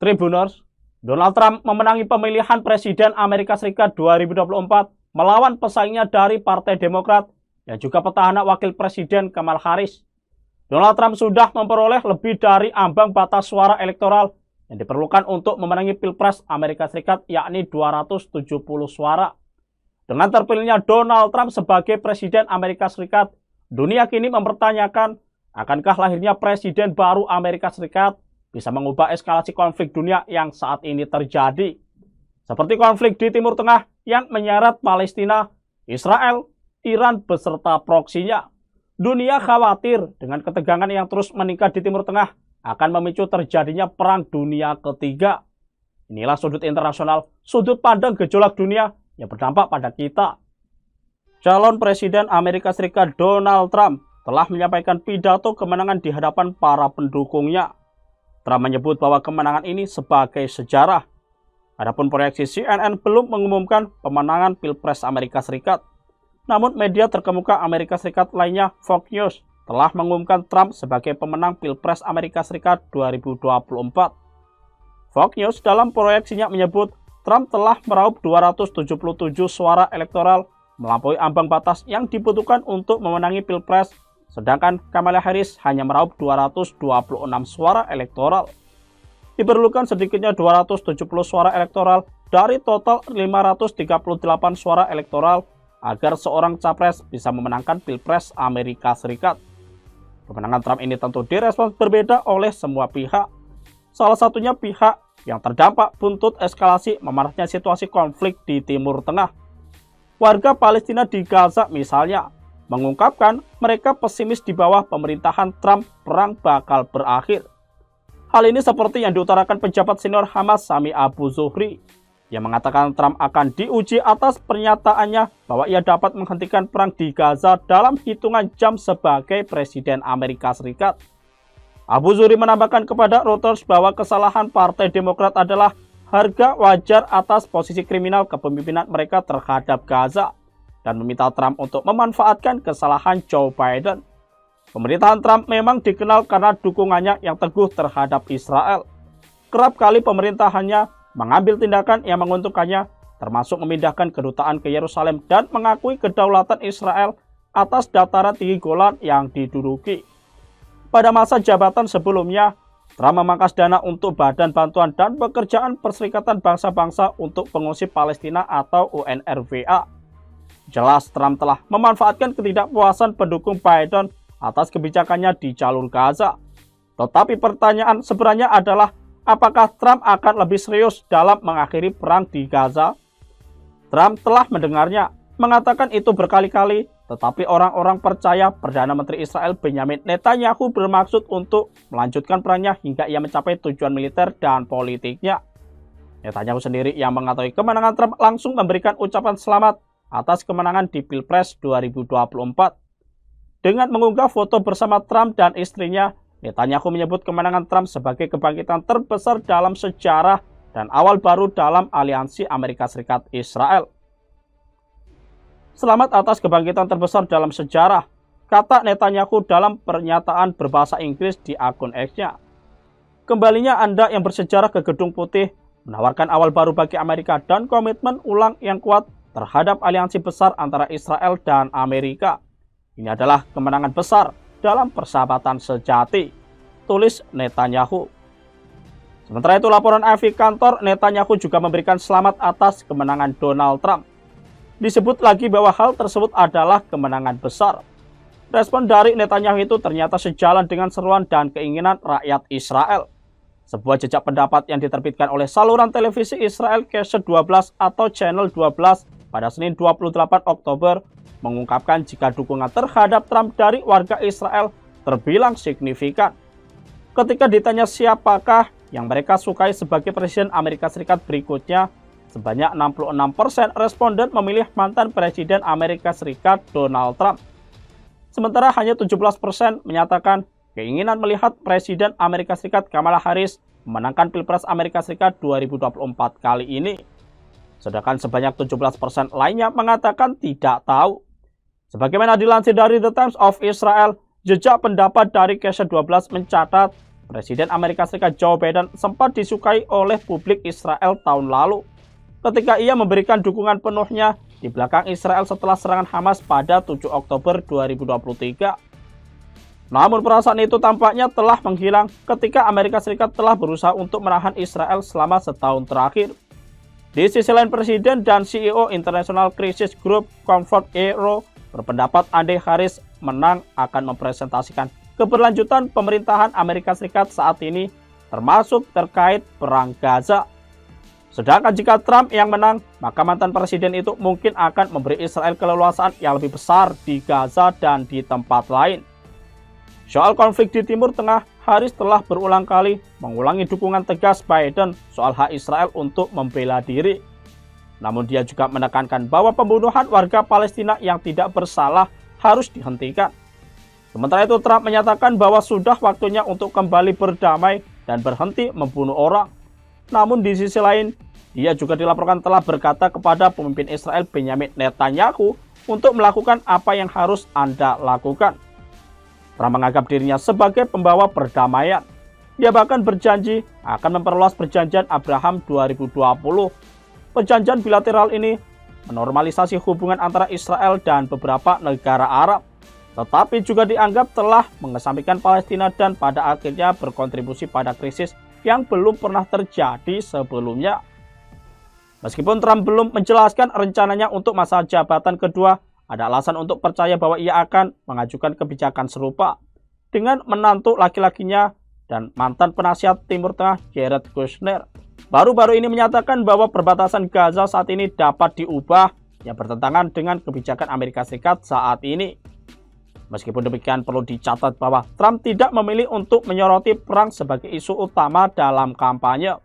Tribuners, Donald Trump memenangi pemilihan Presiden Amerika Serikat 2024 melawan pesaingnya dari Partai Demokrat yang juga petahana Wakil Presiden Kamala Harris. Donald Trump sudah memperoleh lebih dari ambang batas suara elektoral yang diperlukan untuk memenangi Pilpres Amerika Serikat, yakni 270 suara. Dengan terpilihnya Donald Trump sebagai Presiden Amerika Serikat, dunia kini mempertanyakan akankah lahirnya Presiden baru Amerika Serikat bisa mengubah eskalasi konflik dunia yang saat ini terjadi. Seperti konflik di Timur Tengah yang menyeret Palestina, Israel, Iran beserta proksinya. Dunia khawatir dengan ketegangan yang terus meningkat di Timur Tengah akan memicu terjadinya Perang Dunia Ketiga. Inilah sudut internasional, sudut pandang gejolak dunia yang berdampak pada kita. Calon Presiden Amerika Serikat Donald Trump telah menyampaikan pidato kemenangan di hadapan para pendukungnya. Trump menyebut bahwa kemenangan ini sebagai sejarah. Adapun proyeksi CNN belum mengumumkan pemenangan Pilpres Amerika Serikat. Namun media terkemuka Amerika Serikat lainnya, Fox News, telah mengumumkan Trump sebagai pemenang Pilpres Amerika Serikat 2024. Fox News dalam proyeksinya menyebut Trump telah meraup 277 suara elektoral melampaui ambang batas yang dibutuhkan untuk memenangi Pilpres, sedangkan Kamala Harris hanya meraup 226 suara elektoral. Diperlukan sedikitnya 270 suara elektoral dari total 538 suara elektoral agar seorang capres bisa memenangkan Pilpres Amerika Serikat. Kemenangan Trump ini tentu direspons berbeda oleh semua pihak. Salah satunya pihak yang terdampak buntut eskalasi memanasnya situasi konflik di Timur Tengah. Warga Palestina di Gaza misalnya mengungkapkan mereka pesimis di bawah pemerintahan Trump perang bakal berakhir. Hal ini seperti yang diutarakan pejabat senior Hamas Sami Abu Zuhri yang mengatakan Trump akan diuji atas pernyataannya bahwa ia dapat menghentikan perang di Gaza dalam hitungan jam sebagai Presiden Amerika Serikat. Abu Zuhri menambahkan kepada Reuters bahwa kesalahan Partai Demokrat adalah harga wajar atas posisi kriminal kepemimpinan mereka terhadap Gaza dan meminta Trump untuk memanfaatkan kesalahan Joe Biden. Pemerintahan Trump memang dikenal karena dukungannya yang teguh terhadap Israel. Kerap kali pemerintahannya mengambil tindakan yang menguntungkannya, termasuk memindahkan kedutaan ke Yerusalem dan mengakui kedaulatan Israel atas dataran tinggi Golan yang diduduki. Pada masa jabatan sebelumnya, Trump memangkas dana untuk Badan Bantuan dan Pekerjaan Perserikatan Bangsa-Bangsa untuk Pengungsi Palestina atau UNRWA. Jelas Trump telah memanfaatkan ketidakpuasan pendukung Biden atas kebijakannya di jalur Gaza. Tetapi pertanyaan sebenarnya adalah, apakah Trump akan lebih serius dalam mengakhiri perang di Gaza? Trump telah mendengarnya, mengatakan itu berkali-kali, tetapi orang-orang percaya Perdana Menteri Israel Benjamin Netanyahu bermaksud untuk melanjutkan perangnya hingga ia mencapai tujuan militer dan politiknya. Netanyahu sendiri yang mengetahui kemenangan Trump langsung memberikan ucapan selamat atas kemenangan di Pilpres 2024. Dengan mengunggah foto bersama Trump dan istrinya, Netanyahu menyebut kemenangan Trump sebagai kebangkitan terbesar dalam sejarah dan awal baru dalam aliansi Amerika Serikat Israel. Selamat atas kebangkitan terbesar dalam sejarah, kata Netanyahu dalam pernyataan berbahasa Inggris di akun X-nya. Kembalinya Anda yang bersejarah ke Gedung Putih menawarkan awal baru bagi Amerika dan komitmen ulang yang kuat terhadap aliansi besar antara Israel dan Amerika. Ini adalah kemenangan besar dalam persahabatan sejati, tulis Netanyahu. Sementara itu laporan AFP kantor Netanyahu juga memberikan selamat atas kemenangan Donald Trump. Disebut lagi bahwa hal tersebut adalah kemenangan besar. Respon dari Netanyahu itu ternyata sejalan dengan seruan dan keinginan rakyat Israel. Sebuah jejak pendapat yang diterbitkan oleh saluran televisi Israel Kesed 12 atau Channel 12 pada Senin 28 Oktober mengungkapkan jika dukungan terhadap Trump dari warga Israel terbilang signifikan. Ketika ditanya siapakah yang mereka sukai sebagai Presiden Amerika Serikat berikutnya, sebanyak 66% responden memilih mantan Presiden Amerika Serikat Donald Trump. Sementara hanya 17% menyatakan keinginan melihat Presiden Amerika Serikat Kamala Harris memenangkan Pilpres Amerika Serikat 2024 kali ini. Sedangkan sebanyak 17% lainnya mengatakan tidak tahu. Sebagaimana dilansir dari The Times of Israel, jejak pendapat dari Kesed 12 mencatat Presiden Amerika Serikat Joe Biden sempat disukai oleh publik Israel tahun lalu, ketika ia memberikan dukungan penuhnya di belakang Israel setelah serangan Hamas pada 7 Oktober 2023. Namun perasaan itu tampaknya telah menghilang ketika Amerika Serikat telah berusaha untuk menahan Israel selama setahun terakhir. Di sisi lain, Presiden dan CEO International Crisis Group Comfort Aero berpendapat Andrew Harris menang akan mempresentasikan keberlanjutan pemerintahan Amerika Serikat saat ini, termasuk terkait perang Gaza. Sedangkan jika Trump yang menang, maka mantan presiden itu mungkin akan memberi Israel keleluasaan yang lebih besar di Gaza dan di tempat lain. Soal konflik di Timur Tengah, Harris telah berulang kali mengulangi dukungan tegas Biden soal hak Israel untuk membela diri. Namun dia juga menekankan bahwa pembunuhan warga Palestina yang tidak bersalah harus dihentikan. Sementara itu, Trump menyatakan bahwa sudah waktunya untuk kembali berdamai dan berhenti membunuh orang. Namun di sisi lain, dia juga dilaporkan telah berkata kepada pemimpin Israel Benjamin Netanyahu untuk melakukan apa yang harus Anda lakukan. Trump menganggap dirinya sebagai pembawa perdamaian. Dia bahkan berjanji akan memperluas perjanjian Abraham 2020. Perjanjian bilateral ini menormalisasi hubungan antara Israel dan beberapa negara Arab, tetapi juga dianggap telah mengesampingkan Palestina dan pada akhirnya berkontribusi pada krisis yang belum pernah terjadi sebelumnya. Meskipun Trump belum menjelaskan rencananya untuk masa jabatan kedua, ada alasan untuk percaya bahwa ia akan mengajukan kebijakan serupa dengan menantu laki-lakinya dan mantan penasihat Timur Tengah Jared Kushner. Baru-baru ini menyatakan bahwa perbatasan Gaza saat ini dapat diubah yang bertentangan dengan kebijakan Amerika Serikat saat ini. Meskipun demikian, perlu dicatat bahwa Trump tidak memilih untuk menyoroti perang sebagai isu utama dalam kampanye.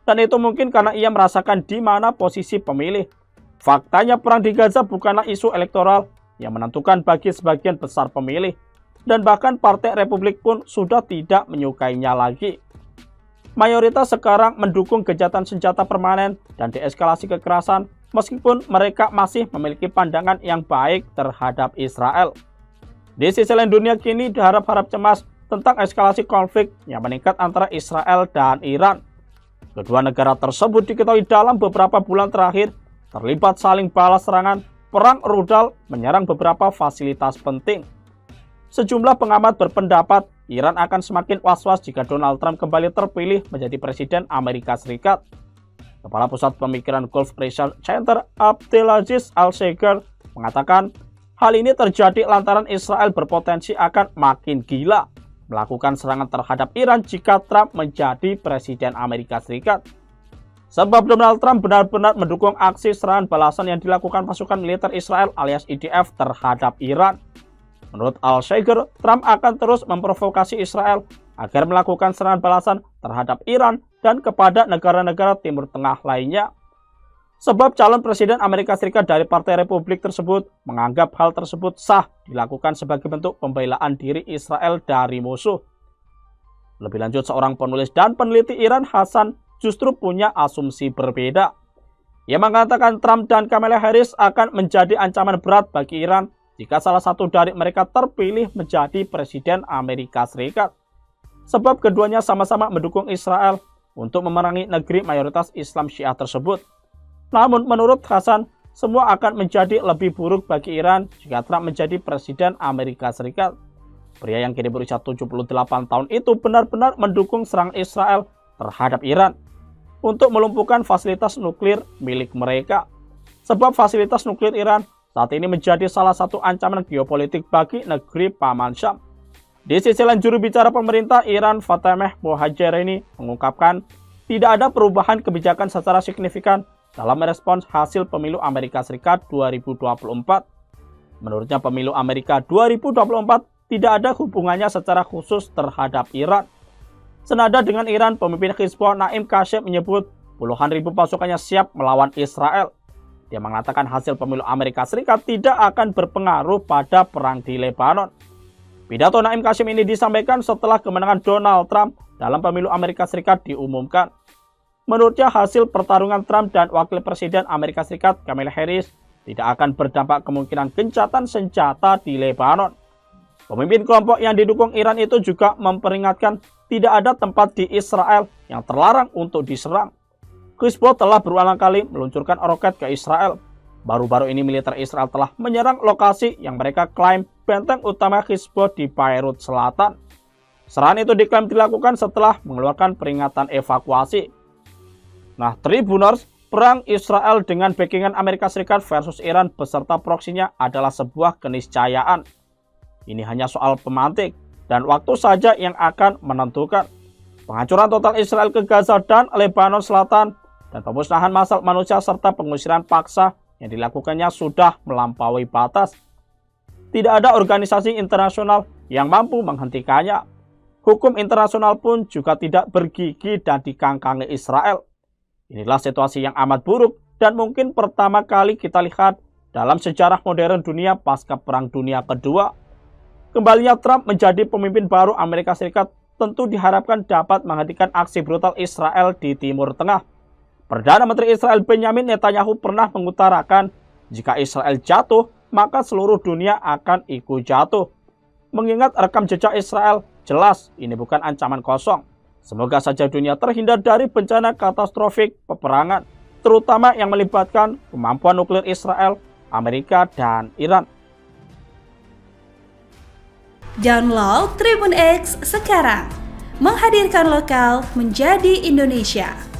Dan itu mungkin karena ia merasakan di mana posisi pemilih. Faktanya perang di Gaza bukanlah isu elektoral yang menentukan bagi sebagian besar pemilih, dan bahkan Partai Republik pun sudah tidak menyukainya lagi. Mayoritas sekarang mendukung gencatan senjata permanen dan deeskalasi kekerasan, meskipun mereka masih memiliki pandangan yang baik terhadap Israel. Di sisi lain, dunia kini diharap-harap cemas tentang eskalasi konflik yang meningkat antara Israel dan Iran. Kedua negara tersebut diketahui dalam beberapa bulan terakhir terlibat saling balas serangan, perang rudal menyerang beberapa fasilitas penting. Sejumlah pengamat berpendapat Iran akan semakin was-was jika Donald Trump kembali terpilih menjadi Presiden Amerika Serikat. Kepala Pusat Pemikiran Gulf Research Center Abdelaziz Al-Sheikher mengatakan hal ini terjadi lantaran Israel berpotensi akan makin gila melakukan serangan terhadap Iran jika Trump menjadi Presiden Amerika Serikat. Sebab Donald Trump benar-benar mendukung aksi serangan balasan yang dilakukan pasukan militer Israel alias IDF terhadap Iran. Menurut Al-Sheikher, Trump akan terus memprovokasi Israel agar melakukan serangan balasan terhadap Iran dan kepada negara-negara Timur Tengah lainnya. Sebab calon Presiden Amerika Serikat dari Partai Republik tersebut menganggap hal tersebut sah dilakukan sebagai bentuk pembelaan diri Israel dari musuh. Lebih lanjut, seorang penulis dan peneliti Iran, Hasan, justru punya asumsi berbeda. Ia mengatakan Trump dan Kamala Harris akan menjadi ancaman berat bagi Iran jika salah satu dari mereka terpilih menjadi Presiden Amerika Serikat. Sebab keduanya sama-sama mendukung Israel untuk memerangi negeri mayoritas Islam Syiah tersebut. Namun menurut Hasan, semua akan menjadi lebih buruk bagi Iran jika Trump menjadi Presiden Amerika Serikat. Pria yang kini berusia 78 tahun itu benar-benar mendukung serangan Israel terhadap Iran untuk melumpuhkan fasilitas nuklir milik mereka. Sebab fasilitas nuklir Iran saat ini menjadi salah satu ancaman geopolitik bagi negeri Paman Syam. Di sisi lain, juru bicara pemerintah Iran Fatemeh Mohajerini mengungkapkan tidak ada perubahan kebijakan secara signifikan dalam merespons hasil pemilu Amerika Serikat 2024. Menurutnya, pemilu Amerika 2024 tidak ada hubungannya secara khusus terhadap Iran. Senada dengan Iran, pemimpin Hizbullah Naim Qassem menyebut puluhan ribu pasukannya siap melawan Israel. Dia mengatakan hasil pemilu Amerika Serikat tidak akan berpengaruh pada perang di Lebanon. Pidato Naim Qassem ini disampaikan setelah kemenangan Donald Trump dalam pemilu Amerika Serikat diumumkan. Menurutnya, hasil pertarungan Trump dan Wakil Presiden Amerika Serikat Kamala Harris tidak akan berdampak kemungkinan gencatan senjata di Lebanon. Pemimpin kelompok yang didukung Iran itu juga memperingatkan tidak ada tempat di Israel yang terlarang untuk diserang. Hizbullah telah berulang kali meluncurkan roket ke Israel. Baru-baru ini militer Israel telah menyerang lokasi yang mereka klaim benteng utama Hizbullah di Beirut Selatan. Serangan itu diklaim dilakukan setelah mengeluarkan peringatan evakuasi. Nah, Tribuners, perang Israel dengan backingan Amerika Serikat versus Iran beserta proksinya adalah sebuah keniscayaan. Ini hanya soal pemantik dan waktu saja yang akan menentukan. Penghancuran total Israel ke Gaza dan Lebanon Selatan dan pemusnahan massal manusia serta pengusiran paksa yang dilakukannya sudah melampaui batas. Tidak ada organisasi internasional yang mampu menghentikannya. Hukum internasional pun juga tidak bergigi dan dikangkangi Israel. Inilah situasi yang amat buruk dan mungkin pertama kali kita lihat dalam sejarah modern dunia pasca Perang Dunia Kedua. Kembalinya Trump menjadi pemimpin baru Amerika Serikat tentu diharapkan dapat menghentikan aksi brutal Israel di Timur Tengah. Perdana Menteri Israel Benjamin Netanyahu pernah mengutarakan, jika Israel jatuh, maka seluruh dunia akan ikut jatuh. Mengingat rekam jejak Israel, jelas ini bukan ancaman kosong. Semoga saja dunia terhindar dari bencana katastrofik peperangan, terutama yang melibatkan kemampuan nuklir Israel, Amerika, dan Iran. Download Tribun X sekarang, menghadirkan lokal menjadi Indonesia.